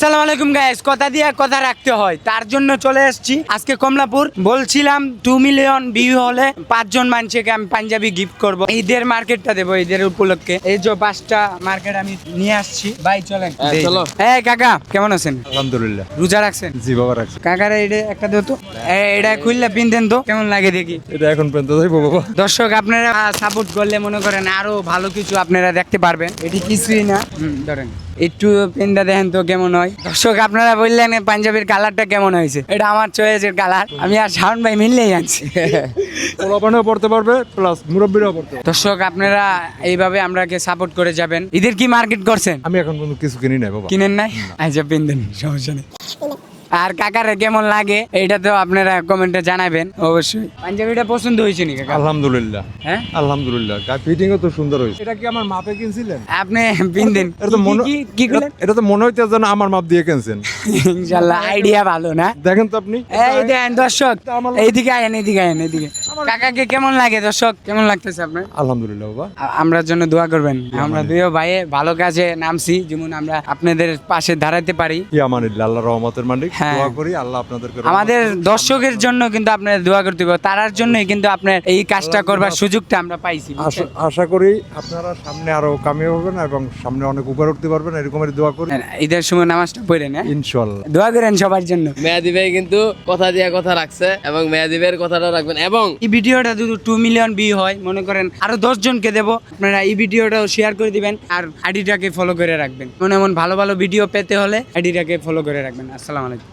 আসসালামু আলাইকুম গাইস, কথা দিয়ে কথা রাখতে হয়, তার জন্য চলে এসেছি আজকে কমলাপুর। বলছিলাম 2 মিলিয়ন ভিউ হলে 5 জন মানুষকে আমি পাঞ্জাবি গিফট করব, ঈদের মার্কেটটা দেবো ঈদের উপলক্ষে। এই যে 5টা মার্কেট আমি নিয়ে আসছি। ভাই চলেন চলো। এই কাকা কেমন আছেন? আলহামদুলিল্লাহ। রোজা রাখছেন? জি বাবা রাখছি। কাকারে এটা একটা দেও তো, এটা খুললে পিনতেন তো কেমন লাগে দেখি। এটা এখন পর্যন্ত যাইবো বাবা। দর্শক আপনারা সাপোর্ট করলে মনে করেন আরো ভালো কিছু আপনারা দেখতে পারবেন। এটি কিছুই না, ধরেন একটু পেনটা দেখেন তো কেমন হয়। দর্শক আপনারা বললেন পাঞ্জাবির কালারটা কেমন হয়েছে, এটা আমার চয়েসের কালার, আমি আর শাওন ভাই মিললেই আনছি। পোলাপানও পড়তে পারবে প্লাস মুরব্বীরাও পড়তে পারবে। দর্শক আপনারা এইভাবে আমরাকে সাপোর্ট করে যাবেন। ঈদের কি মার্কেট করছেন? আমি এখন পর্যন্ত কিছু কিনি নাই বাবা। কিনেন নাই? আচ্ছা পিনদেন, সমস্যা নেই। আর কাকারে কেমন লাগে এটা তো আপনারা কমেন্টে জানাবেন অবশ্যই। পাঞ্জাবিটা পছন্দ হয়েছে নি কাকা? আলহামদুলিল্লাহ। হ্যাঁ আলহামদুলিল্লাহ, ফিটিংও তো সুন্দর হয়েছে। এটা কি আমার মাপে কিনছিলেন? আপনি পিনদেন এটা তো মনে কি করলেন? এটা তো মনে হইতে যেন আমার মাপ দিয়ে কিনছেন। ইনশাআল্লাহ আইডিয়া ভালো না? দেখেন তো আপনি। এই দেন দর্শক, এইদিকে আয়েন এইদিকে আয়েন এইদিকে। কাকাকে কেমন লাগে দর্শক, কেমন লাগতেছে আপনার? আলহামদুলিল্লাহ বাবা। আমরা জন্য দোয়া করবেন। আমরা দুইও ভাইয়ে ভালো কাজে নামছি, যেমন আমরা আপনাদের পাশে দাঁড়াতে পারি। ইয়ামানিল্লাহ, আল্লাহর রহমতের মালিক। হ্যাঁ। দোয়া করি আল্লাহ আপনাদেরকে আমাদের দর্শকের জন্য কিন্তু আপনার দোয়া করতে হবে, তার জন্যই কিন্তু আপনার এই কাজটা করবার সুযোগটা আমরা পাইছি। আশা করি আপনারা সামনে আরো কামিয়াব হবেন এবং সামনে অনেক উপরে উঠতে পারবেন, এরকমের দোয়া করি ঈদের সময় নামাজটা পড়েন, হ্যাঁ ইনশাআল্লাহ। দোয়া করেন সবার জন্য। মেয়াদি ভাই কিন্তু কথা দিয়ে কথা রাখছে এবং মেয়াদি ভাইয়ের কথাটা রাখবেন। এবং এই ভিডিওটা যদি 2 মিলিয়ন ভিউ হয়, মনে করেন আরো 10 জনকে দেবো, আপনারা এই ভিডিওটাও শেয়ার করে দিবেন আর আইডিটাকে ফলো করে রাখবেন। এমন ভালো ভালো ভিডিও পেতে হলে আইডিটাকে ফলো করে রাখবেন। আসসালামু আলাইকুম।